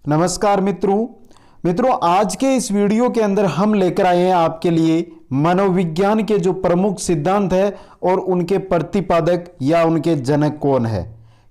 नमस्कार मित्रों आज के इस वीडियो के अंदर हम लेकर आए हैं आपके लिए मनोविज्ञान के जो प्रमुख सिद्धांत है और उनके प्रतिपादक या उनके जनक कौन है।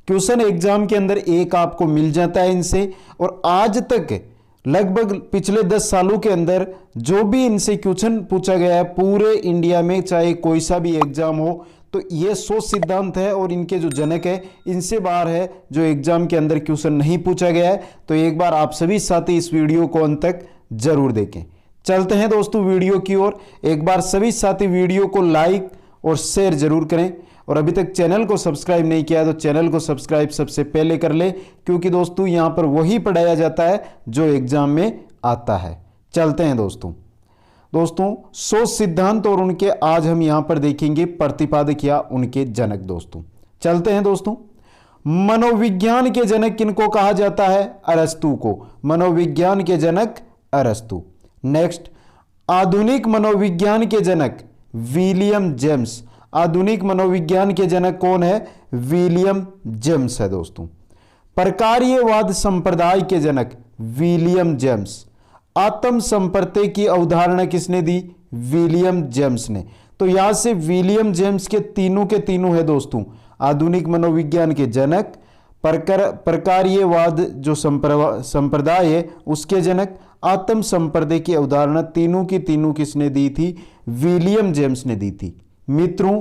क्वेश्चन एग्जाम के अंदर एक आपको मिल जाता है इनसे, और आज तक लगभग पिछले 10 सालों के अंदर जो भी इनसे क्वेश्चन पूछा गया है पूरे इंडिया में, चाहे कोई सा भी एग्जाम हो, तो ये 100 सिद्धांत है और इनके जो जनक है इनसे बाहर है जो एग्जाम के अंदर क्वेश्चन नहीं पूछा गया है। तो एक बार आप सभी साथी इस वीडियो को अंत तक जरूर देखें। चलते हैं दोस्तों वीडियो की ओर। एक बार सभी साथी वीडियो को लाइक और शेयर जरूर करें, और अभी तक चैनल को सब्सक्राइब नहीं किया तो चैनल को सब्सक्राइब सबसे पहले कर ले, क्योंकि दोस्तों यहां पर वही पढ़ाया जाता है जो एग्जाम में आता है। चलते हैं दोस्तों 100 सिद्धांत और उनके आज हम यहां पर देखेंगे प्रतिपादक या उनके जनक। दोस्तों चलते हैं दोस्तों। मनोविज्ञान के जनक किनको कहा जाता है? अरस्तु को। मनोविज्ञान के जनक अरस्तु। नेक्स्ट, आधुनिक मनोविज्ञान के जनक विलियम जेम्स। आधुनिक मनोविज्ञान के जनक कौन है? विलियम जेम्स है दोस्तों। प्रकार्यवाद संप्रदाय के जनक विलियम जेम्स। आत्म संपर्क की अवधारणा किसने दी? विलियम जेम्स ने। तो यहां से विलियम जेम्स के तीनों है दोस्तों। आधुनिक मनोविज्ञान के जनक, प्रकार्यवाद जो संप्रदाय है उसके जनक, आत्म संपर्क की अवधारणा, तीनों किसने दी थी? विलियम जेम्स ने दी थी। मित्रों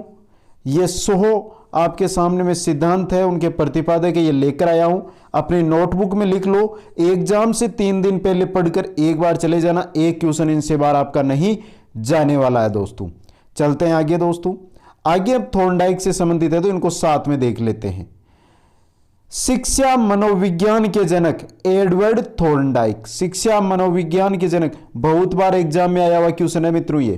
ये 100 आपके सामने में सिद्धांत है, उनके प्रतिपादक है, ये लेकर आया हूं। अपने नोटबुक में लिख लो। एग्जाम से 3 दिन पहले पढ़कर एक बार चले जाना, एक क्वेश्चन इनसे बार आपका नहीं जाने वाला है दोस्तों। चलते हैं आगे दोस्तों। आगे अब थॉर्नडाइक से संबंधित है तो इनको साथ में देख लेते हैं। शिक्षा मनोविज्ञान के जनक एडवर्ड थॉर्नडाइक। शिक्षा मनोविज्ञान के जनक, बहुत बार एग्जाम में आया हुआ क्वेश्चन है मित्रों ये।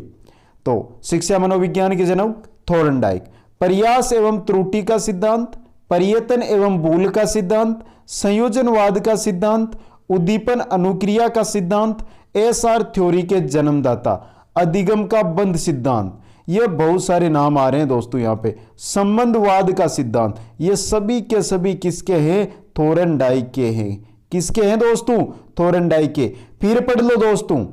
तो शिक्षा मनोविज्ञान के जनक थॉर्नडाइक। प्रयास एवं त्रुटि का सिद्धांत, पर्यतन एवं भूल का सिद्धांत, संयोजनवाद का सिद्धांत, उद्दीपन अनुक्रिया का सिद्धांत, एसआर थ्योरी के जन्मदाता, अधिगम का बंध सिद्धांत। ये बहुत सारे नाम आ रहे हैं दोस्तों यहां पे। संबंधवाद का सिद्धांत, ये सभी के सभी किसके हैं? थॉर्नडाइक के हैं। किसके हैं दोस्तों? थॉर्नडाइक के। फिर पढ़ लो दोस्तों,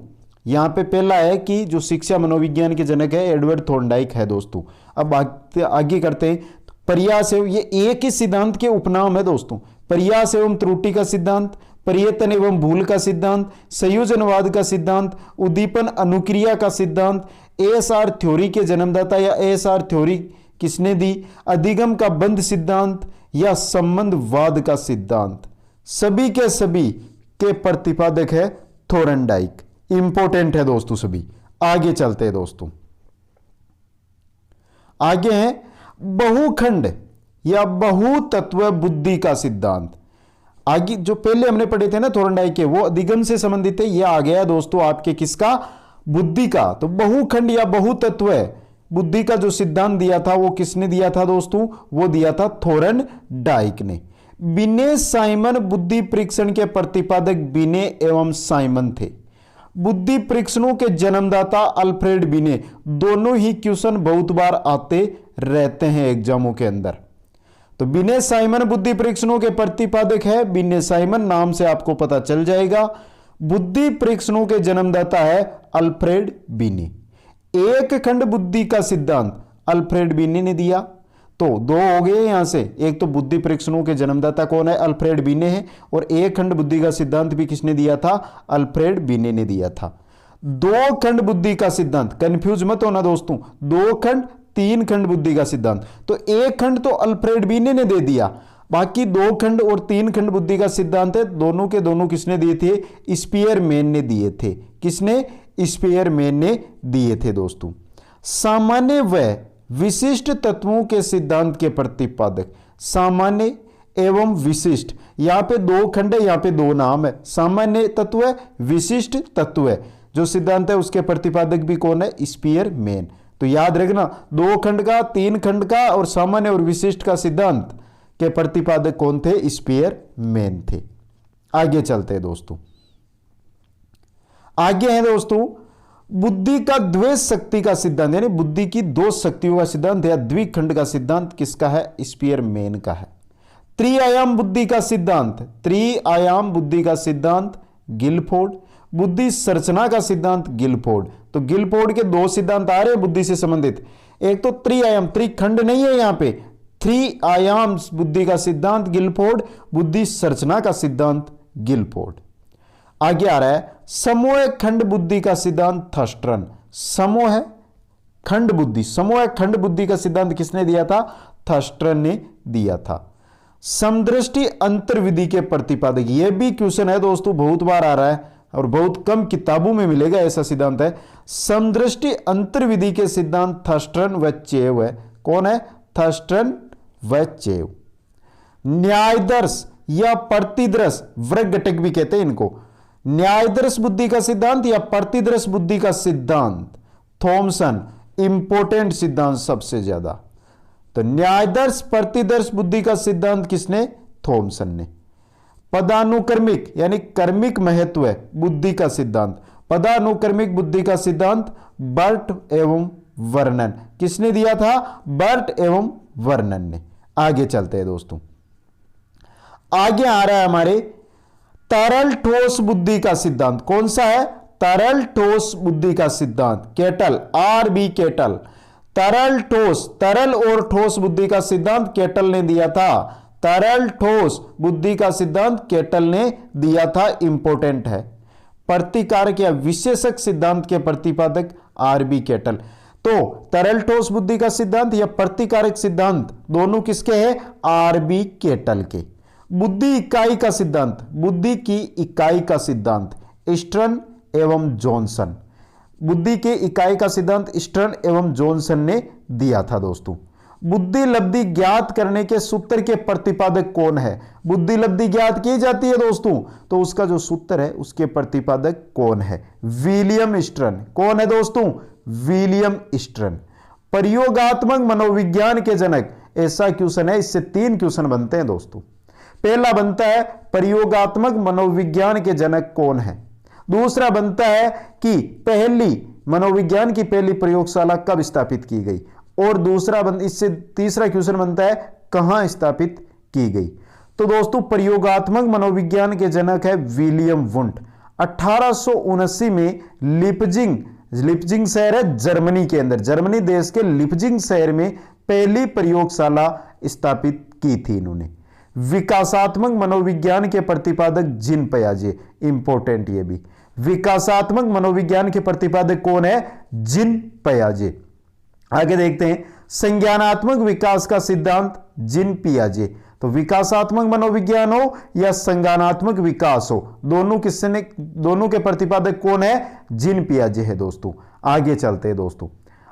यहां पे पहला है कि जो शिक्षा मनोविज्ञान के जनक है एडवर्ड थॉर्नडाइक है दोस्तों। अब आगे करते हैं। प्रयास एवं, ये एक ही सिद्धांत के उपनाम है दोस्तों। प्रयास एवं त्रुटि का सिद्धांत, पर्यतन एवं भूल का सिद्धांत, संयोजनवाद का सिद्धांत, उद्दीपन अनुक्रिया का सिद्धांत, एएसआर थ्योरी के जन्मदाता या एएसआर थ्योरी किसने दी? अधिगम का बंध सिद्धांत या संबंधवाद का सिद्धांत। सभी के प्रतिपादक है थॉर्नडाइक। इंपॉर्टेंट है दोस्तों सभी। आगे चलते हैं दोस्तों। आगे है बहुखंड या बहुतत्व बुद्धि का सिद्धांत। आगे जो पहले हमने पढ़े थे ना थॉर्नडाइक के, वो अधिगम से संबंधित है। यह आ गया दोस्तों आपके किसका? बुद्धि का। तो बहुखंड या बहुतत्व बुद्धि का जो सिद्धांत दिया था वो किसने दिया था दोस्तों? वो दिया था थॉर्नडाइक ने। बिने साइमन बुद्धि परीक्षण के प्रतिपादक बिने एवं साइमन थे। बुद्धि परीक्षणों के जन्मदाता अल्फ्रेड बिने। दोनों ही क्वेश्चन बहुत बार आते रहते हैं एग्जामों के अंदर। तो बिने साइमन बुद्धि परीक्षणों के प्रतिपादक है। बिने साइमन नाम से आपको पता चल जाएगा। बुद्धि परीक्षणों के जन्मदाता है अल्फ्रेड बिने। एक खंड बुद्धि का सिद्धांत अल्फ्रेड बिने ने दिया। तो 2 हो गए यहां से। एक तो बुद्धि परीक्षणों के जन्मदाता कौन है? अल्फ्रेड बिने है। और एक खंड बुद्धि का सिद्धांत भी किसने दिया था? अल्फ्रेड बिने ने दिया था। 2 खंड बुद्धि का सिद्धांत, कंफ्यूज मत होना दोस्तों, 2 खंड 3 खंड बुद्धि का सिद्धांत। तो 1 खंड तो अल्फ्रेड बिने ने दे दिया, बाकी 2 खंड और 3 खंड बुद्धि का सिद्धांत है दोनों के दोनों किसने दिए थे? स्पीयरमैन ने दिए थे। किसने? स्पीयरमैन ने दिए थे दोस्तों। सामान्य व विशिष्ट तत्वों के सिद्धांत के प्रतिपादक। सामान्य एवं विशिष्ट, यहां पे 2 खंड है, यहां पे 2 नाम है। सामान्य तत्व है, विशिष्ट तत्व है। जो सिद्धांत है उसके प्रतिपादक भी कौन है? स्पीयरमैन। तो याद रखना 2 खंड का, 3 खंड का और सामान्य और विशिष्ट का सिद्धांत के प्रतिपादक कौन थे? स्पीयरमैन थे। आगे चलते हैं दोस्तों। आगे है दोस्तों बुद्धि का द्वैत शक्ति का सिद्धांत, यानी बुद्धि की 2 शक्तियों का सिद्धांत या द्विखंड का सिद्धांत किसका है? स्पीयरमैन का है। त्रिआयाम बुद्धि का सिद्धांत, त्रिआयाम बुद्धि का सिद्धांत गिलफोर्ड। बुद्धि संरचना का सिद्धांत गिलफोर्ड। तो गिलफोर्ड के दो सिद्धांत आ रहे हैं बुद्धि से संबंधित, एक तो त्रिआयाम, त्रिखंड नहीं है यहां पे, त्रिआयाम बुद्धि का सिद्धांत गिलफोर्ड, बुद्धि संरचना का सिद्धांत गिलफोर्ड। आगे आ रहा है समूह खंड बुद्धि का सिद्धांत थर्स्टन। समूह खंड बुद्धि, समूह खंड बुद्धि का सिद्धांत किसने दिया था? थर्स्टन ने दिया था। समदृष्टि अंतर्विधि के प्रतिपादक, यह भी क्वेश्चन है दोस्तों, बहुत बार आ रहा है और बहुत कम किताबों में मिलेगा ऐसा सिद्धांत है। समदृष्टि अंतर्विधि के सिद्धांत थर्स्टन व चेव है। कौन है? थर्स्टन व चेव। न्यायदर्श या प्रतिदर्श वर्ग घटक भी कहते हैं इनको। न्यायदर्श बुद्धि का सिद्धांत या प्रतिदर्श बुद्धि का सिद्धांत थॉमसन, इंपोर्टेंट सिद्धांत सबसे ज्यादा। तो न्यायदर्श प्रतिदर्श बुद्धि का सिद्धांत किसने? थॉमसन ने। पदानुक्रमिक यानी कर्मिक महत्व बुद्धि का सिद्धांत, पदानुक्रमिक बुद्धि का सिद्धांत बर्ट एवं वर्णन, किसने दिया था? बर्ट एवं वर्णन ने। आगे चलते हैं दोस्तों, आगे आ रहा है हमारे तरल ठोस बुद्धि का सिद्धांत। कौन सा है? तरल ठोस बुद्धि का सिद्धांत, केटल, आर.बी. केटल। तरल ठोस, तरल और ठोस बुद्धि का सिद्धांत केटल ने दिया था। तरल ठोस बुद्धि का सिद्धांत केटल ने दिया था, इंपोर्टेंट है। प्रतिकारक या विशेषक सिद्धांत के प्रतिपादक आर.बी. केटल। तो तरल ठोस बुद्धि का सिद्धांत या प्रतिकारक सिद्धांत दोनों किसके हैं? आर.बी. केटल के। बुद्धि इकाई का सिद्धांत, बुद्धि की इकाई का सिद्धांत स्टर्न एवं जॉनसन। बुद्धि के इकाई का सिद्धांत स्टर्न एवं जॉनसन ने दिया था दोस्तों। बुद्धि लब्धि ज्ञात करने के सूत्र के प्रतिपादक कौन है? बुद्धि लब्धि ज्ञात की जाती है दोस्तों, तो उसका जो सूत्र है उसके प्रतिपादक कौन है? William stern. कौन है दोस्तों? William stern. प्रयोगात्मक मनोविज्ञान के जनक, ऐसा क्वेश्चन है, इससे 3 क्वेश्चन बनते हैं दोस्तों। पहला बनता है प्रयोगात्मक मनोविज्ञान के जनक कौन है। दूसरा बनता है कि पहली मनोविज्ञान की पहली प्रयोगशाला कब स्थापित की गई। और दूसरा इससे तीसरा क्वेश्चन बनता है कहां स्थापित की गई। तो दोस्तों प्रयोगात्मक मनोविज्ञान के जनक है विलियम वुंट। 1879 में लिप्जिंग शहर है जर्मनी के अंदर, जर्मनी देश के लिप्जिंग शहर में पहली प्रयोगशाला स्थापित की थी इन्होंने। विकासात्मक मनोविज्ञान के प्रतिपादक जीन पियाजे, इंपोर्टेंट ये भी। विकासात्मक मनोविज्ञान के प्रतिपादक कौन है? जीन पियाजे। आगे देखते हैं संज्ञानात्मक विकास का सिद्धांत जीन पियाजे। तो विकासात्मक मनोविज्ञान हो या संज्ञानात्मक विकास हो, दोनों के प्रतिपादक कौन है? जीन पियाजे है दोस्तों। आगे चलते हैं दोस्तों,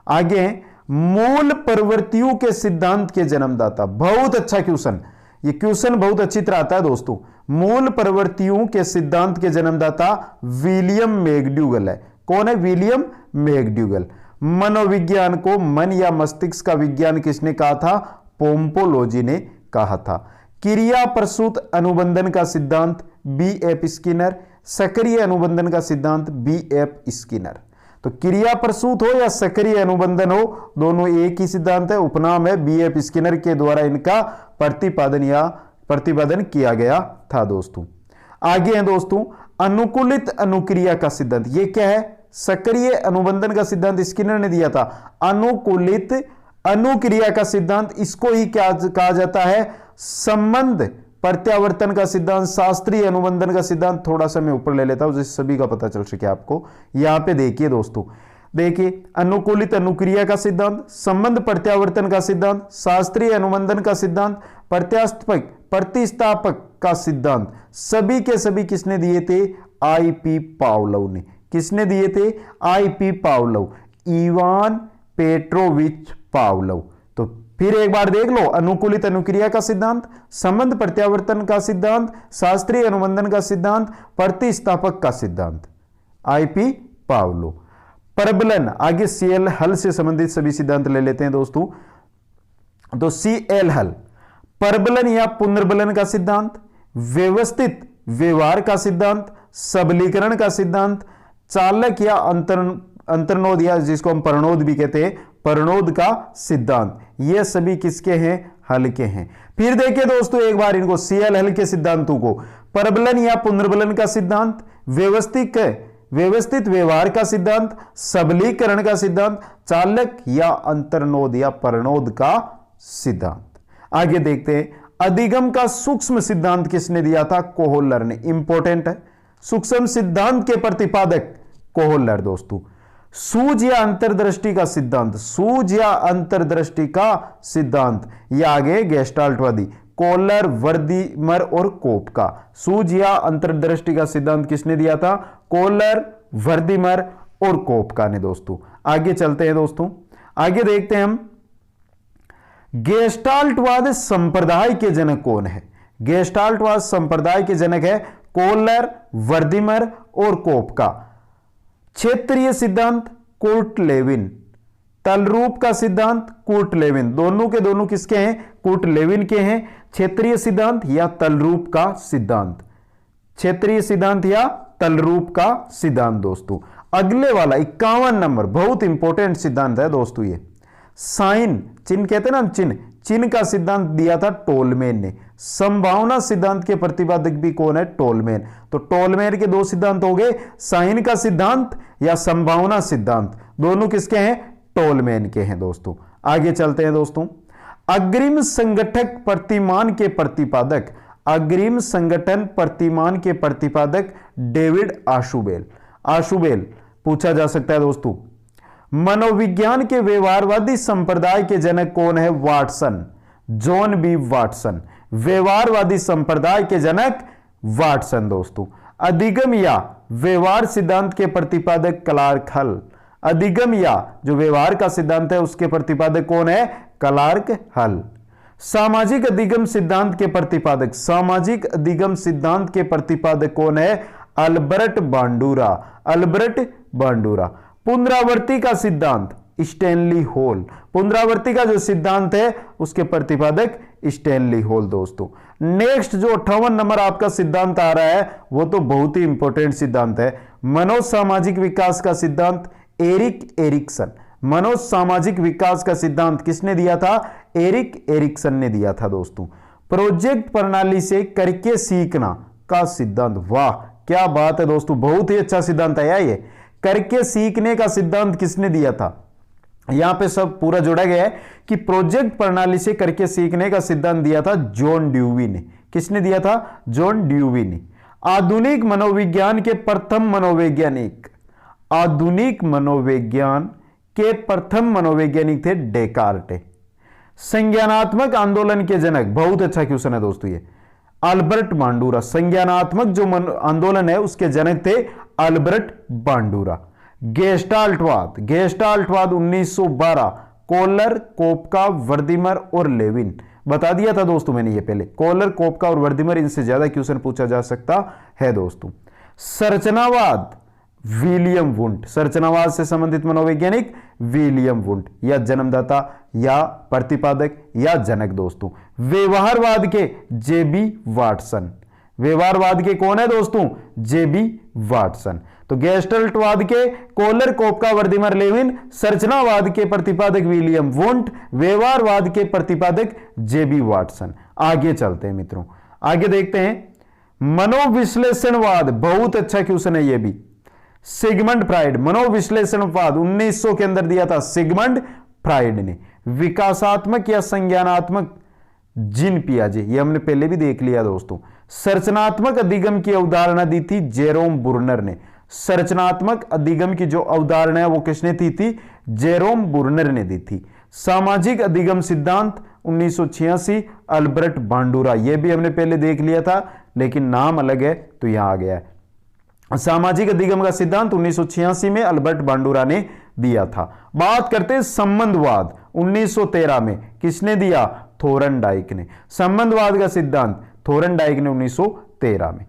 आगे मूल प्रवृत्तियों के सिद्धांत के जन्मदाता। बहुत अच्छा क्वेश्चन, ये क्वेश्चन बहुत अच्छी तरह आता है दोस्तों। मूल प्रवृत्तियों के सिद्धांत के जन्मदाता विलियम मैकडूगल है। कौन है? William McDougall. मनोविज्ञान को मन या मस्तिष्क का विज्ञान किसने कहा था? पोम्पोलोजी ने कहा था। क्रिया प्रसूत अनुबंधन का सिद्धांत B.F. स्किनर। सक्रिय अनुबंधन का सिद्धांत B.F. स्किनर। तो क्रिया प्रसूत हो या सक्रिय अनुबंधन हो, दोनों एक ही सिद्धांत है, उपनाम है। B.F. स्किनर के द्वारा इनका प्रतिपादन किया गया था दोस्तों। आगे है दोस्तों अनुकूलित अनुक्रिया का सिद्धांत। ये क्या है? सक्रिय अनुबंधन का सिद्धांत स्किनर ने दिया था। अनुकूलित अनुक्रिया का सिद्धांत, इसको ही क्या कहा जाता है? संबंध प्रत्यावर्तन का सिद्धांत, शास्त्रीय अनुबंधन का सिद्धांत। थोड़ा सा मैं ऊपर ले लेता हूं जिससे सभी का पता चल सके आपको। यहां पे देखिए दोस्तों, देखिए अनुकूलित अनुक्रिया का सिद्धांत, संबंध प्रत्यावर्तन का सिद्धांत, शास्त्रीय अनुबंधन का सिद्धांत, प्रतिस्थापक का सिद्धांत, सभी के सभी किसने दिए थे? I.P. पावलोव ने। किसने दिए थे? I.P. Pavlov, Ivan Petrovich Pavlov. तो फिर एक बार देख लो, अनुकूलित अनुक्रिया का सिद्धांत, संबंध प्रत्यावर्तन का सिद्धांत, शास्त्रीय अनुबंधन का सिद्धांत, प्रतिस्थापक का सिद्धांत, I.P. पावलोव। परबलन, आगे CL हल से संबंधित सभी सिद्धांत ले लेते हैं दोस्तों। तो CL हल, परबलन या पुनर्बलन का सिद्धांत, व्यवस्थित व्यवहार का सिद्धांत, सबलीकरण का सिद्धांत, चालक या अंतर्नोद या जिसको हम परनोद भी कहते हैं, परनोद का सिद्धांत। ये सभी किसके हैं? हल्के हैं। फिर देखिए दोस्तों एक बार इनको, Cl हल्के सिद्धांतों को, परबलन या पुनर्बलन का सिद्धांत, व्यवस्थित व्यवहार का सिद्धांत, सबलीकरण का सिद्धांत, चालक या अंतर्नोद या परनोद का सिद्धांत। आगे देखते हैं, अधिगम का सूक्ष्म सिद्धांत किसने दिया था? कोहोलर ने। इंपॉर्टेंट है, सूक्ष्म सिद्धांत के प्रतिपादक कोहोलर दोस्तों। सूझ या अंतर्दृष्टि का सिद्धांत, सूझ या अंतर्दृष्टि का सिद्धांत, ये आगे गेस्टाल्टवादी कोहलर, वर्दीमर और कोप का। सूझ या अंतर्दृष्टि का सिद्धांत किसने दिया था? कोहलर, वर्दीमर और कोप का ने दोस्तों। आगे चलते हैं दोस्तों, आगे देखते हैं हम, गेस्टाल्टवाद संप्रदाय के जनक कौन है? गेस्टाल्टवाद संप्रदाय के जनक है कोहलर, वर्दीमर और कोप का। क्षेत्रीय सिद्धांत कुर्ट लेविन, तलरूप का सिद्धांत कुर्ट लेविन, दोनों के दोनों किसके हैं? कुर्ट लेविन के हैं। क्षेत्रीय सिद्धांत या तलरूप का सिद्धांत, क्षेत्रीय सिद्धांत या तलरूप का सिद्धांत दोस्तों। अगले वाला 51 नंबर बहुत इंपॉर्टेंट सिद्धांत है दोस्तों, ये साइन चिन्ह कहते हैं ना, चिन्ह का सिद्धांत दिया था टोलमेन ने। संभावना सिद्धांत के प्रतिपादक भी कौन है? टोलमेन। तो टोलमेन के दो सिद्धांत हो गए, साइन का सिद्धांत या संभावना सिद्धांत, दोनों किसके हैं? टोलमेन के हैं दोस्तों। आगे चलते हैं दोस्तों, अग्रिम संगठक प्रतिमान के प्रतिपादक, अग्रिम संगठन प्रतिमान के प्रतिपादक डेविड आशुबेल। आशुबेल पूछा जा सकता है दोस्तों। मनोविज्ञान के व्यवहारवादी संप्रदाय के जनक कौन है? Watson, John B Watson. व्यवहारवादी संप्रदाय के जनक वाटसन दोस्तों। अधिगम या व्यवहार सिद्धांत के प्रतिपादक क्लार्क हल। अधिगम या जो व्यवहार का सिद्धांत है उसके प्रतिपादक कौन है? क्लार्क हल। सामाजिक अधिगम सिद्धांत के प्रतिपादक, सामाजिक अधिगम सिद्धांत के प्रतिपादक कौन है? Albert बांडुरा, Albert बांडुरा। पुनरावृत्ति का सिद्धांत स्टैनली हॉल, पुनरावृत्ति का जो सिद्धांत है उसके प्रतिपादक स्टैनली हॉल दोस्तों। नेक्स्ट जो 58 नंबर आपका सिद्धांत आ रहा है वो तो बहुत ही इंपॉर्टेंट सिद्धांत है, मनोसामाजिक विकास का सिद्धांत, एरिक एरिक्सन। मनोसामाजिक विकास का सिद्धांत किसने दिया था? एरिक एरिक्सन ने दिया था दोस्तों। प्रोजेक्ट प्रणाली से करके सीखना का सिद्धांत, वाह क्या बात है दोस्तों, बहुत ही अच्छा सिद्धांत है ये। करके सीखने का सिद्धांत किसने दिया था? यहां पे सब पूरा जोड़ा गया है कि प्रोजेक्ट प्रणाली से करके सीखने का सिद्धांत दिया था जॉन ड्यूवी ने। किसने दिया था? जॉन ड्यूवी ने। आधुनिक मनोविज्ञान के प्रथम मनोवैज्ञानिक, आधुनिक मनोविज्ञान के प्रथम मनोवैज्ञानिक थे डेकार्टे। संज्ञानात्मक आंदोलन के जनक, बहुत अच्छा क्वेश्चन है दोस्तों ये, अल्बर्ट बांडुरा। संज्ञानात्मक जो आंदोलन है उसके जनक थे अल्बर्ट बांडुरा। गेस्टाल्टवाद, गेस्टाल्टवाद 1912, कोहलर, कोपका, वर्दीमर और लेविन। बता दिया था दोस्तों मैंने ये पहले, कोहलर, कोपका और वर्दीमर, इनसे ज्यादा क्वेश्चन पूछा जा सकता है दोस्तों। संरचनावाद विलियम वुंट, संरचनावाद से संबंधित मनोवैज्ञानिक विलियम वुंट, या जन्मदाता या प्रतिपादक या जनक दोस्तों। व्यवहारवाद के जेबी वाटसन, व्यवहारवाद के कौन है दोस्तों? जेबी वाटसन। तो गेस्टाल्टवाद के कोहलर, कोपका, वर्दीमर, लेविन, संरचनावाद के प्रतिपादक विलियम वुंट, व्यवहारवाद के प्रतिपादक जेबी वाटसन। आगे चलते हैं मित्रों, आगे देखते हैं मनोविश्लेषणवाद, बहुत अच्छा क्वेश्चन है ये भी। सिगमंड फ्राइड, मनोविश्लेषणवाद 1900 के अंदर दिया था सिगमंड फ्राइड ने। विकासात्मक या संज्ञानात्मक जीन पियाजे, ये हमने पहले भी देख लिया दोस्तों। संरचनात्मक अधिगम की अवधारणा दी थी जेरोम बुर्नर ने। संरचनात्मक अधिगम की जो अवधारणा है वो किसने दी थी? जेरोम बुर्नर ने दी थी। सामाजिक अधिगम सिद्धांत 1986, अल्बर्ट बांडुरा, ये भी हमने पहले देख लिया था लेकिन नाम अलग है तो यहां आ गया है। सामाजिक अधिगम का सिद्धांत 1986 में अल्बर्ट बांडुरा ने दिया था। बात करते हैं संबंधवाद, 1913 में किसने दिया? थोरनडाइक ने। संबंधवाद का सिद्धांत थोरनडाइक ने 1913 में।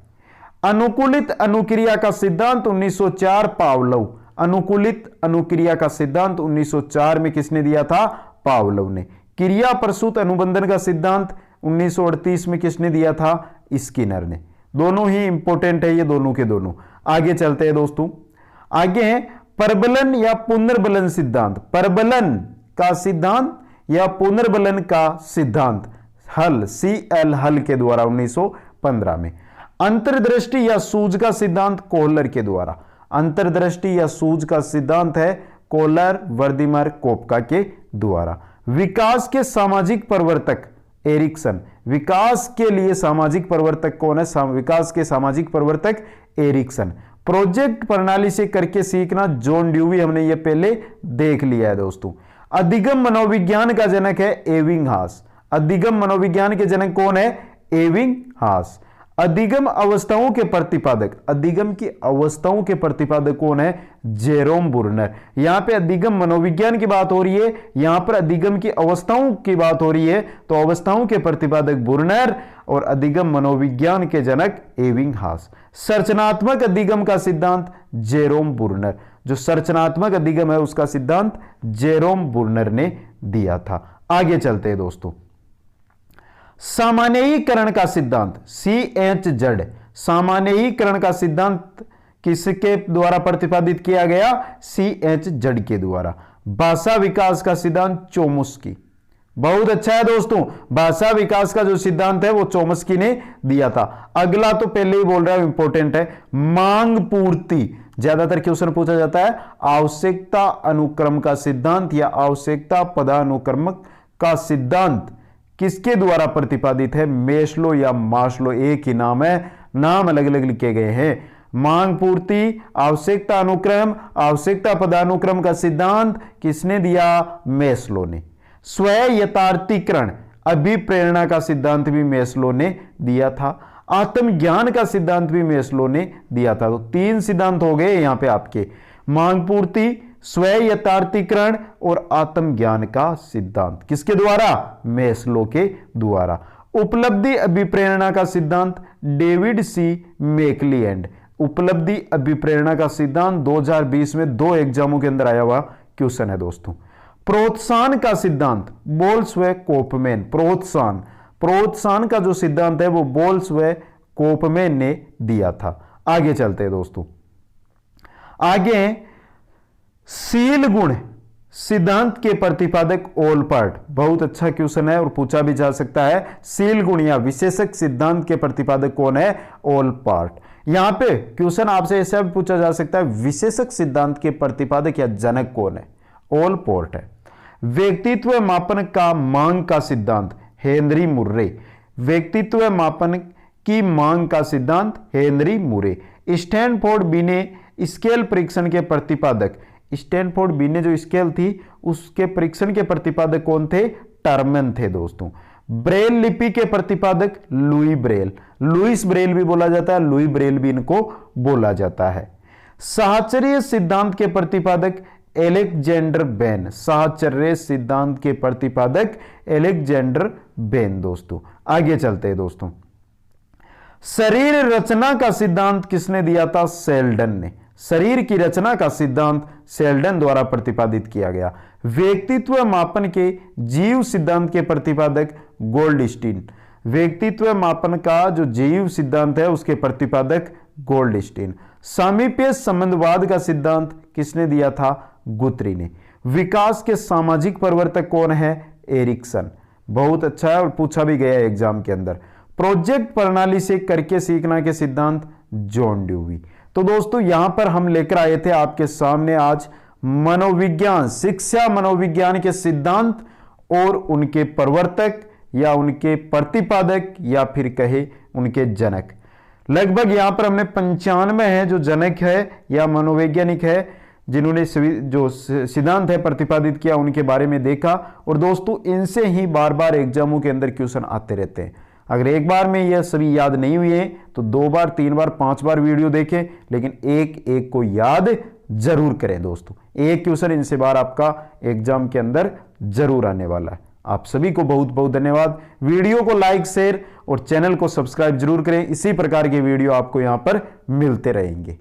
अनुकूलित अनुक्रिया का सिद्धांत 1904, पावलोव। अनुकूलित अनुक्रिया का सिद्धांत 1904 में किसने दिया था? पावलोव ने। क्रिया प्रसूत अनुबंधन का सिद्धांत 1938 में किसने दिया था? स्किनर ने। दोनों ही इंपॉर्टेंट है ये दोनों के दोनों। आगे चलते हैं दोस्तों, आगे है परबलन या पुनर्बलन सिद्धांत। परबलन का सिद्धांत या पुनर्बलन का सिद्धांत हल CL हल के द्वारा 1915 में। अंतर्दृष्टि या सूझ का सिद्धांत कोहलर के द्वारा। अंतर्दृष्टि या सूझ का सिद्धांत है कोहलर, वर्दीमर, कोपका के द्वारा। विकास के सामाजिक प्रवर्तक एरिक्सन। विकास के लिए सामाजिक प्रवर्तक कौन है? विकास के सामाजिक प्रवर्तक एरिक्सन। प्रोजेक्ट प्रणाली से करके सीखना जॉन ड्यूवी, हमने ये पहले देख लिया है दोस्तों। अधिगम मनोविज्ञान का जनक है एबिंगहास। अधिगम मनोविज्ञान के जनक कौन है? एबिंगहास। अधिगम अवस्थाओं के प्रतिपादक, अधिगम की अवस्थाओं के प्रतिपादक कौन है? जेरोम बुर्नर। यहां पे अधिगम मनोविज्ञान की बात हो रही है, यहां पर अधिगम की अवस्थाओं की बात हो रही है, तो अवस्थाओं के प्रतिपादक बुर्नर और अधिगम मनोविज्ञान के जनक एबिंगहास। संरचनात्मक अधिगम का सिद्धांत जेरोम बुर्नर। जो संरचनात्मक अधिगम है उसका सिद्धांत जेरोम बुर्नर ने दिया था। आगे चलते हैं दोस्तों। सामान्यीकरण का सिद्धांत CH जड़। सामान्यीकरण का सिद्धांत किसके द्वारा प्रतिपादित किया गया? CH जड़ के द्वारा। भाषा विकास का सिद्धांत चोमुस्की। बहुत अच्छा है दोस्तों, भाषा विकास का जो सिद्धांत है वो चोमुस्की ने दिया था। अगला तो पहले ही बोल रहा हूं, इंपॉर्टेंट है, मांग पूर्ति। ज्यादातर क्वेश्चन पूछा जाता है आवश्यकता अनुक्रम का सिद्धांत या आवश्यकता पदानुक्रमक का सिद्धांत किसके द्वारा प्रतिपादित है? मेस्लो या मास्लो, एक ही नाम है, नाम अलग अलग लिखे गए हैं। मांग पूर्ति, आवश्यकता अनुक्रम, आवश्यकता पदानुक्रम का सिद्धांत किसने दिया? मेस्लो ने। स्व यथार्थीकरण, अभिप्रेरणा का सिद्धांत भी मेस्लो ने दिया था। आत्मज्ञान का सिद्धांत भी मेस्लो ने दिया था। तो 3 सिद्धांत हो गए यहां पे आपके, मांग पूर्ति, स्व यथार्थीकरण और आत्मज्ञान का सिद्धांत। किसके द्वारा? मेस्लो के द्वारा। उपलब्धि अभिप्रेरणा का सिद्धांत डेविड C मैकलिएंड। उपलब्धि अभिप्रेरणा का सिद्धांत 2020 में 2 एग्जामों के अंदर आया हुआ क्वेश्चन है दोस्तों। प्रोत्साहन का सिद्धांत बोल्स व कोपमैन। प्रोत्साहन का जो सिद्धांत है वो बोल्स व कोपमैन ने दिया था। आगे चलते हैं दोस्तों। आगे शील गुण सिद्धांत के प्रतिपादक ओलपार्ट। बहुत अच्छा क्वेश्चन है और पूछा भी जा सकता है। शील गुण या विशेषक सिद्धांत के प्रतिपादक कौन है? ओलपार्ट। यहां पे क्वेश्चन आपसे ऐसा भी पूछा जा सकता है, विशेषक सिद्धांत के प्रतिपादक या जनक कौन है? ओलपोर्ट है। व्यक्तित्व मापन का मांग का सिद्धांत हेनरी मुर्रे। व्यक्तित्व मापन की मांग का सिद्धांत हेनरी मुर्रे। स्टैनफोर्ड बिने स्केल परीक्षण के प्रतिपादक, स्टैनफोर्ड बिने जो स्केल थी उसके परीक्षण के प्रतिपादक कौन थे? टर्मन थे दोस्तों। ब्रेल लिपि के प्रतिपादक लुई ब्रेल। लुइस ब्रेल भी बोला जाता है, लुई ब्रेल भी इनको बोला जाता है। साहचर्य सिद्धांत के प्रतिपादक एलेक्जेंडर बेन। साहचर्य सिद्धांत के प्रतिपादक एलेक्जेंडर बेन दोस्तों। आगे चलते हैं दोस्तों। शरीर रचना का सिद्धांत किसने दिया था? सेल्डन ने। शरीर की रचना का सिद्धांत सेल्डन द्वारा प्रतिपादित किया गया। व्यक्तित्व मापन के जीव सिद्धांत के प्रतिपादक गोल्डस्टीन। व्यक्तित्व मापन का जो जीव सिद्धांत है उसके प्रतिपादक गोल्डस्टीन। सामीप्य संबंधवाद का सिद्धांत किसने दिया था? गुथरी ने। विकास के सामाजिक परिवर्तक कौन है? एरिक्सन। बहुत अच्छा है और पूछा भी गया एग्जाम के अंदर। प्रोजेक्ट प्रणाली से करके सीखना के सिद्धांत जॉन ड्यूवी। तो दोस्तों यहां पर हम लेकर आए थे आपके सामने आज मनोविज्ञान, शिक्षा मनोविज्ञान के सिद्धांत और उनके प्रवर्तक या उनके प्रतिपादक या फिर कहे उनके जनक। लगभग यहां पर हमने 95 है जो जनक है या मनोवैज्ञानिक है जिन्होंने जो सिद्धांत है प्रतिपादित किया उनके बारे में देखा। और दोस्तों इनसे ही बार बार एग्जामों के अंदर क्वेश्चन आते रहते हैं। अगर एक बार में यह सभी याद नहीं हुए तो 2 बार, 3 बार, 5 बार वीडियो देखें, लेकिन एक एक को याद जरूर करें दोस्तों। एक क्वेश्चन इनसे बार आपका एग्जाम के अंदर जरूर आने वाला है। आप सभी को बहुत बहुत धन्यवाद। वीडियो को लाइक, शेयर और चैनल को सब्सक्राइब जरूर करें। इसी प्रकार के वीडियो आपको यहां पर मिलते रहेंगे।